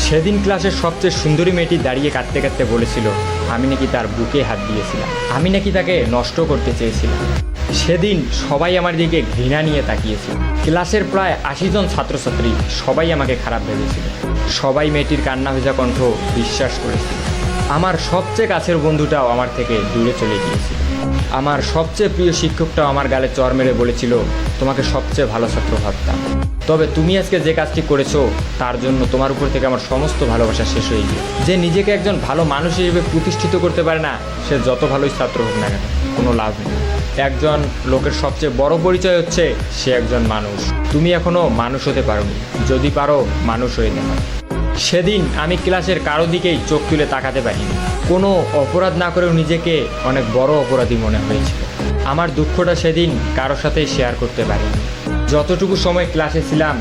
সেদিন ক্লাসের সবচেয়ে সুন্দরী মেয়েটি দাঁড়িয়ে কাঁদতে কাঁদতে বলেছিল আমি নাকি তার বুকে হাত দিয়েছিলাম, আমি নাকি তাকে নষ্ট করতে চেয়েছিলাম। সেদিন সবাই আমার দিকে ঘৃণা নিয়ে তাকিয়েছিল। ক্লাসের প্রায় 80 জন ছাত্রছাত্রী সবাই আমাকে খারাপ ভেবেছিল। সবাই মেয়েটির কান্না ভেজা কণ্ঠ বিশ্বাস করেছিল। আমার সবচেয়ে কাছের বন্ধুটাও আমার থেকে দূরে চলে গিয়েছিল। আমার সবচেয়ে প্রিয় শিক্ষকটাও আমার গালে চর মেরে বলেছিল তোমাকে সবচেয়ে ভালো ছাত্র ভাবতাম, তবে তুমি আজকে যে কাজটি করেছো তার জন্য তোমার উপর থেকে আমার সমস্ত ভালোবাসা শেষ হয়ে গিয়ে। যে নিজেকে একজন ভালো মানুষ হিসেবে প্রতিষ্ঠিত করতে পারে না, সে যত ভালোই ছাত্র হোক না কেন, কোনো লাভ নেই। একজন লোকের সবচেয়ে বড় পরিচয় হচ্ছে সে একজন মানুষ। তুমি এখনো মানুষ হতে পারোনি, যদি পারো মানুষ হয়ে যাবে। সেদিন আমি ক্লাসের কারো দিকেই চোখ তুলে তাকাতে পারিনি। কোনো অপরাধ না করেও নিজেকে অনেক বড় অপরাধী মনে হয়েছিল। আমার দুঃখটা সেদিন কারোর সাথে শেয়ার করতে পারিনি। যতটুকু সময় ক্লাসে ছিলাম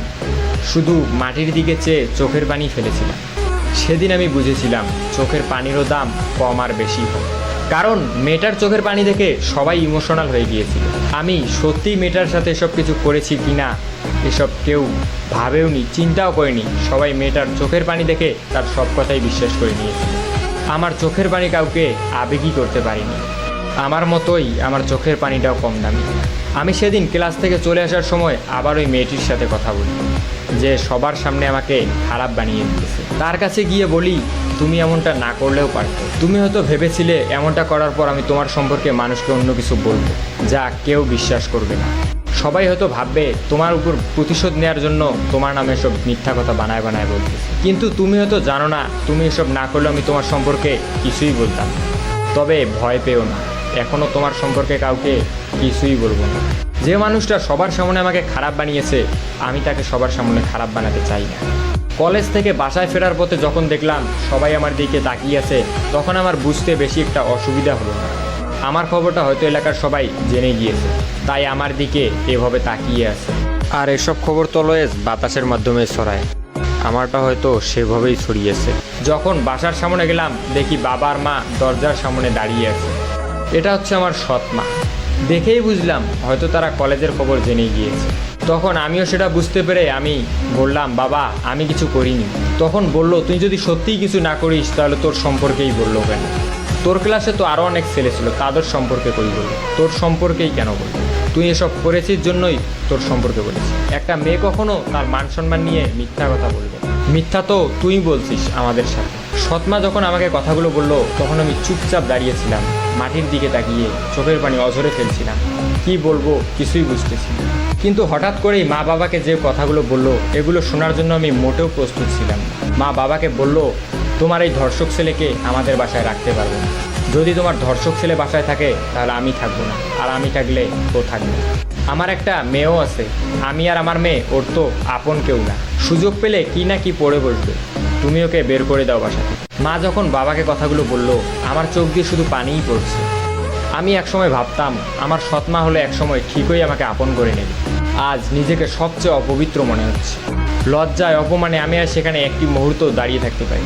শুধু মাটির দিকে চেয়ে চোখের পানি ফেলেছিলাম। সেদিন আমি বুঝেছিলাম চোখের পানিরও দাম কম আর বেশি হয়। কারণ মেয়েটার চোখের পানি দেখে সবাই ইমোশনাল হয়ে গিয়েছিল। আমি সত্যিই মেয়েটার সাথে এসব কিছু করেছি কিনা এসব কেউ ভাবেওনি, চিন্তাও করেনি। সবাই মেয়েটার চোখের পানি দেখে তার সব কথাই বিশ্বাস করে নিয়েছিল। আমার চোখের পানি কাউকে আবেগী করতে পারিনি। আমার মতোই আমার চোখের পানিটাও কম দামি। আমি সেদিন ক্লাস থেকে চলে আসার সময় আবার ওই মেয়েটির সাথে কথা বলি, যে সবার সামনে আমাকে খারাপ বানিয়ে দিয়েছে। তার কাছে গিয়ে বলি তুমি এমনটা না করলেও পারতো। তুমি হয়তো ভেবেছিলে এমনটা করার পর আমি তোমার সম্পর্কে মানুষকে অন্য কিছু বলবো যা কেউ বিশ্বাস করবে না। সবাই হয়তো ভাববে তোমার উপর প্রতিশোধ নেওয়ার জন্য তোমার নামে এসব মিথ্যা কথা বানায় বানায় বলতেছে। কিন্তু তুমি হয়তো জানো না তুমি এসব না করলে আমি তোমার সম্পর্কে কিছুই বলতাম। তবে ভয় পেও না, এখনও তোমার সম্পর্কে কাউকে কিছুই বলবো না। যে মানুষটা সবার সামনে আমাকে খারাপ বানিয়েছে আমি তাকে সবার সামনে খারাপ বানাতে চাই না। কলেজ থেকে বাসায় ফেরার পথে যখন দেখলাম সবাই আমার দিকে তাকিয়ে আছে, তখন আমার বুঝতে বেশি একটা অসুবিধা হলো না। আমার খবরটা হয়তো এলাকার সবাই জেনে গিয়েছে, তাই আমার দিকে এভাবে তাকিয়ে আছে। আর এসব খবর তো অলওয়েজ বাতাসের মাধ্যমে ছড়ায়, আমারটা হয়তো সেভাবেই ছড়িয়েছে। যখন বাসার সামনে গেলাম দেখি বাবা আর মা দরজার সামনে দাঁড়িয়ে আছে। এটা হচ্ছে আমার সৎ মা। দেখেই বুঝলাম হয়তো তারা কলেজের খবর জেনে গিয়েছে। তখন আমিও সেটা বুঝতে পেরে আমি বললাম বাবা আমি কিছু করিনি। তখন বলল তুই যদি সত্যিই কিছু না করিস তাহলে তোর সম্পর্কেই বললো কেন? তোর ক্লাসে তো আরও অনেক ছেলে ছিল, তাদের সম্পর্কে কই বললো? তোর সম্পর্কেই কেন বললো? তুই এসব করেছিস জন্যই তোর সম্পর্কে বলেছিস। একটা মেয়ে কখনো তার মান সম্মান নিয়ে মিথ্যা কথা বলবে? মিথ্যা তো তুই বলছিস আমাদের সাথে। সৎমা যখন আমাকে কথাগুলো বললো তখন আমি চুপচাপ দাঁড়িয়েছিলাম, মাটির দিকে তাকিয়ে চোখের পানি অঝরে ফেলছিলাম। কি বলবো কিছুই বুঝতেছি না। কিন্তু হঠাৎ করেই মা বাবাকে যে কথাগুলো বললো এগুলো শোনার জন্য আমি মোটেও প্রস্তুত ছিলাম না। মা বাবাকে বলল তোমার এই ধর্ষক ছেলেকে আমাদের বাসায় রাখতে পারবো না। যদি তোমার ধর্ষক ছেলে বাসায় থাকে তাহলে আমি থাকবো না, আর আমি থাকলে ও থাকবে। আমার একটা মেয়েও আছে, আমি আর আমার মেয়ে ওর তো আপন কেউ না। সুযোগ পেলে কি না কি পড়ে বসবে, তুমি ওকে বের করে দাও বাসা থেকে। মা যখন বাবাকে কথাগুলো বললো আমার চোখ দিয়ে শুধু পানিই পড়ছে। আমি একসময় ভাবতাম আমার সৎমা হলে একসময় ঠিকই আমাকে আপন করে নেবে। আজ নিজেকে সবচেয়ে অপবিত্র মনে হচ্ছে। লজ্জায় অপমানে আমি আর সেখানে একটি মুহূর্ত দাঁড়িয়ে থাকতে পারি।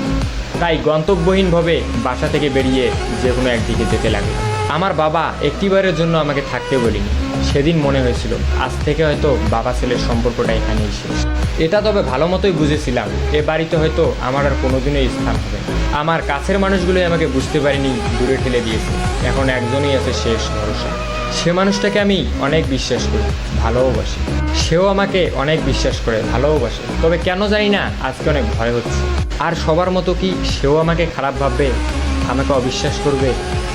তাই গন্তব্যহীনভাবে বাসা থেকে বেরিয়ে যে কোনো একদিকে যেতে লাগলাম। আমার বাবা একটিবারের জন্য আমাকে থাকতে বলিনি। সেদিন মনে হয়েছিল আজ থেকে হয়তো বাবা ছেলের সম্পর্কটা এখানেই শেষ। এটা তবে ভালো মতোই বুঝেছিলাম এ বাড়িতে হয়তো আমার আর কোনোদিনও স্থান হবে না। আমার কাছের মানুষগুলোই আমাকে বুঝতে পারিনি, দূরে ঠেলে দিয়েছে। এখন একজনই আছে শেষ ভরসা। সে মানুষটাকে আমি অনেক বিশ্বাস করি, ভালোবাসি। সেও আমাকে অনেক বিশ্বাস করে, ভালোবাসে। তবে কেন জানি না আজকে অনেক ভয় হচ্ছে। আর সবার মতো কি সেও আমাকে খারাপ ভাববে, আমাকে অবিশ্বাস করবে?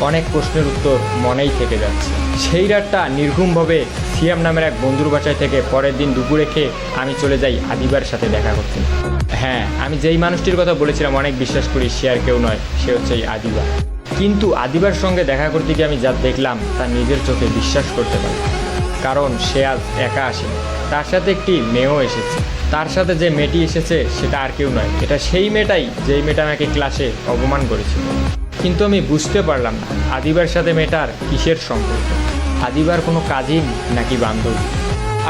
অনেক প্রশ্নের উত্তর মনেই থেকে যাচ্ছে। সেই রাতটা নির্ঘুমভাবে সিয়াম নামের এক বন্ধুর বাসায় থেকে পরের দিন দুপুরে খেয়ে আমি চলে যাই আদিবার সাথে দেখা করতে। হ্যাঁ, আমি যেই মানুষটির কথা বলেছিলাম অনেক বিশ্বাস করি, সে আর কেউ নয়, সে হচ্ছে এই আদিবা। কিন্তু আদিবার সঙ্গে দেখা করতে গিয়ে আমি যা দেখলাম তা নিজের চোখে বিশ্বাস করতে পারি। কারণ সে আজ একা আসেনি, তার সাথে একটি মেয়েও এসেছে। তার সাথে যে মেয়েটি এসেছে সেটা আর কেউ নয়, এটা সেই মেয়েটাই যেই মেয়েটা আমাকে ক্লাসে অপমান করেছিল। কিন্তু আমি বুঝতে পারলাম না আদিবার সাথে মেয়েটার কিসের সম্পর্ক। আদিবার কোনো কাজিন নাকি বান্ধবী?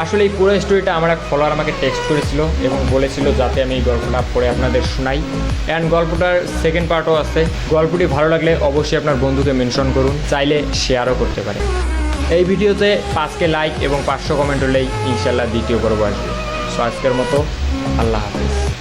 আসলে এই পুরো স্টোরিটা আমার এক ফলোয়ার আমাকে টেক্সট করেছিল এবং বলেছিল যাতে আমি এই গল্পটা পড়ে আপনাদের শোনাই। অ্যান্ড গল্পটার সেকেন্ড পার্টও আছে। গল্পটি ভালো লাগলে অবশ্যই আপনার বন্ধুকে মেনশন করুন, চাইলে শেয়ারও করতে পারে। এই ভিডিওতে 5K লাইক এবং 500 কমেন্ট হলেই ইনশাল্লাহ দ্বিতীয় পর্ব আসবে। সো আজকের মতো আল্লাহ হাফেজ।